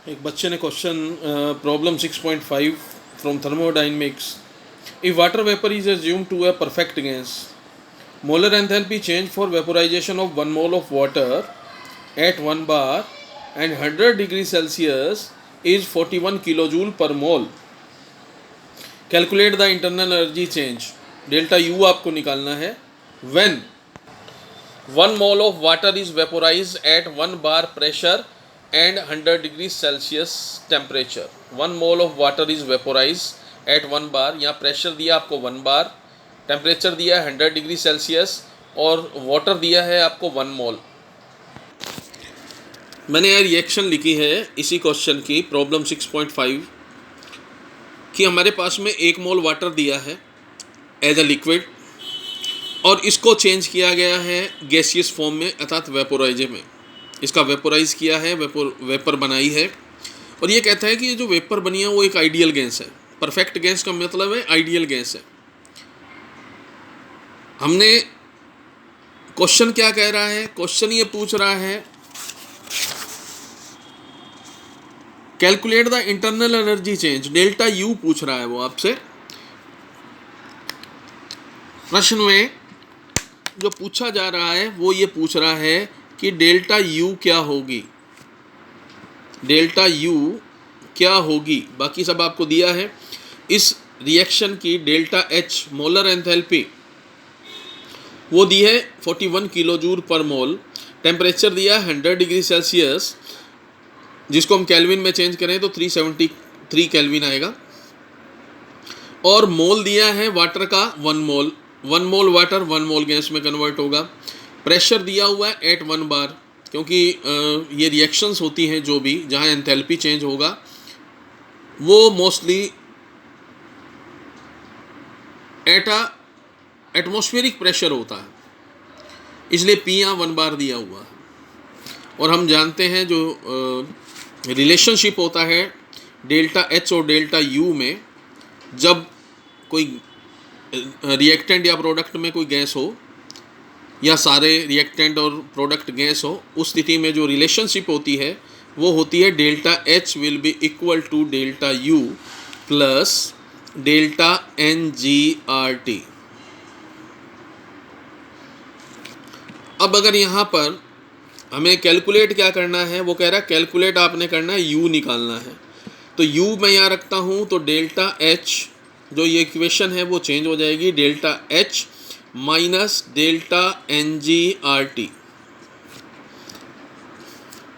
एक बच्चे ने question problem 6.5 from thermodynamics, if water vapour is assumed to a perfect gas, molar enthalpy change for vaporization of 1 mole of water at 1 bar and 100 degrees Celsius is 41 kilojoule per mole. Calculate the internal energy change. Delta U आपको निकालना है. When 1 mole of water is vaporized at 1 bar pressure and 100 degrees Celsius temperature. 1 mole of water is vaporized at 1 bar. यहाँ pressure दिया आपको 1 बार, temperature दिया है 100 degree Celsius और water दिया है आपको 1 मोल. मैंने यह रिएक्शन लिखी है इसी क्वेश्चन की प्रॉब्लम 6.5 कि हमारे पास में 1 मोल वाटर दिया है एज अ लिक्विड और इसको चेंज किया गया है गैसियस फॉर्म में अर्थात वेपोराइजर में. इसका वेपोराइज किया है, वेपर बनाई है और ये कहता है कि ये जो वेपर बनी है वो एक आइडियल गैस है. परफेक्ट गैस का मतलब है आइडियल गैस है. हमने क्वेश्चन क्या कह रहा है, क्वेश्चन ये पूछ रहा है calculate the internal energy change. Delta U पूछ रहा है वो आपसे. प्रश्न में जो पूछा जा रहा है वो ये पूछ रहा है कि डेल्टा यू क्या होगी, डेल्टा यू क्या होगी. बाकी सब आपको दिया है. इस रिएक्शन की डेल्टा एच मोलर एंथैल्पी वो दी है 41 किलो जूल पर मोल. टेम्परेचर दिया है 100 डिग्री सेल्सियस, जिसको हम केल्विन में चेंज करें तो 373 केल्विन आएगा. और मोल दिया है वाटर का 1 मोल. 1 मोल वाटर 1 मोल गैस में कन्वर्ट होगा. प्रेशर दिया हुआ है एट 1 बार, क्योंकि ये रिएक्शंस होती हैं जो भी जहाँ एंथैल्पी चेंज होगा वो mostly at a atmospheric pressure होता है, इसलिए पी यहाँ 1 बार दिया हुआ है. और हम जानते हैं जो रिलेशनशिप होता है डेल्टा एच और डेल्टा यू में, जब कोई रिएक्टेंट या प्रोडक्ट में कोई गैस हो या सारे रिएक्टेंट और प्रोडक्ट गैस हो, उस स्थिति में जो रिलेशनशिप होती है वो होती है delta H will be equal to delta U plus delta N G R T. अब अगर यहाँ पर हमें कैलकुलेट क्या करना है, वो कह रहा है कैलकुलेट आपने करना है यू निकालना है. तो यू मैं यहाँ रखता हूँ तो डेल्टा एच जो ये इक्वेशन है वो चेंज हो जाएगी. Delta H minus delta N G R T,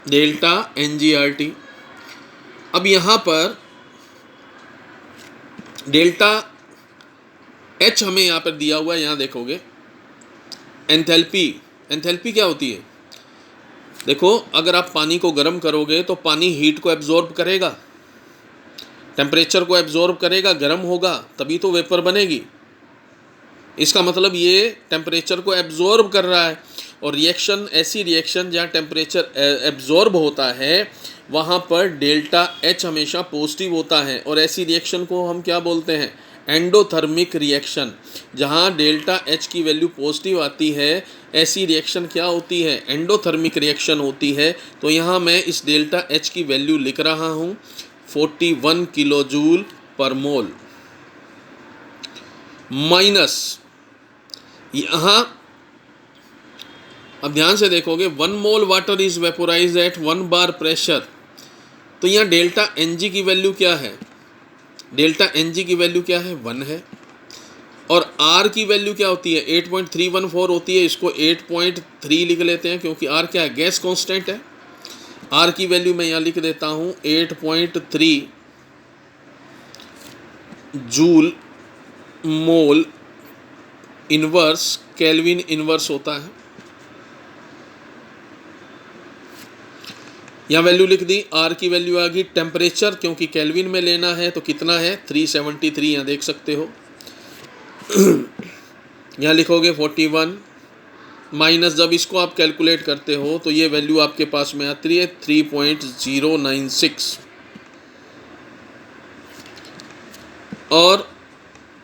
delta N G R T. अब यहाँ पर डेल्टा एच हमें यहाँ पर दिया हुआ है, यहाँ देखोगे एंथैल्पी. एंथैल्पी क्या होती है, देखो अगर आप पानी को गर्म करोगे तो पानी हीट को एब्जॉर्ब करेगा, टेम्परेचर को एब्जॉर्ब करेगा, गर्म होगा तभी तो वेपर बनेगी. इसका मतलब ये टेम्परेचर को एब्जॉर्ब कर रहा है. और रिएक्शन, ऐसी रिएक्शन जहाँ टेम्परेचर एब्जॉर्ब होता है वहाँ पर डेल्टा एच हमेशा पॉजिटिव होता है. और ऐसी रिएक्शन को हम क्या बोलते हैं, एंडोथर्मिक रिएक्शन. जहाँ डेल्टा एच की वैल्यू पॉजिटिव आती है ऐसी रिएक्शन क्या होती है, एंडोथर्मिक रिएक्शन होती है. तो यहाँ मैं इस डेल्टा एच की वैल्यू लिख रहा हूँ 41 किलो जूल पर मोल माइनस यहाँ. अब ध्यान से देखोगे 1 mole water is vaporise at 1 bar pressure. तो यहाँ डेल्टा एन जी की वैल्यू क्या है, डेल्टा एन जी की वैल्यू क्या है 1 है. और आर की वैल्यू क्या होती है 8.314 होती है. इसको 8.3 लिख लेते हैं क्योंकि आर क्या है, गैस कांस्टेंट है. आर की वैल्यू मैं यहाँ लिख देता हूँ 8.3 joule mole inverse kelvin inverse होता है. यहाँ वैल्यू लिख दी. आर की वैल्यू आ गई. टेम्परेचर क्योंकि केल्विन में लेना है तो कितना है 373, यहाँ देख सकते हो. यहाँ लिखोगे 41 माइनस, जब इसको आप कैलकुलेट करते हो तो ये वैल्यू आपके पास में आती है 3.096. और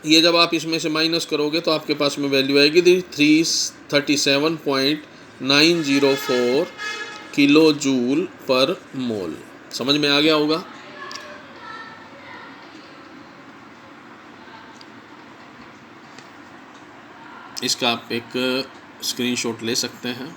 ये जब आप इसमें से माइनस करोगे तो आपके पास में वैल्यू आएगी 337.904 किलो जूल पर मोल. समझ में आ गया होगा। इसका आप एक स्क्रीनशॉट ले सकते हैं।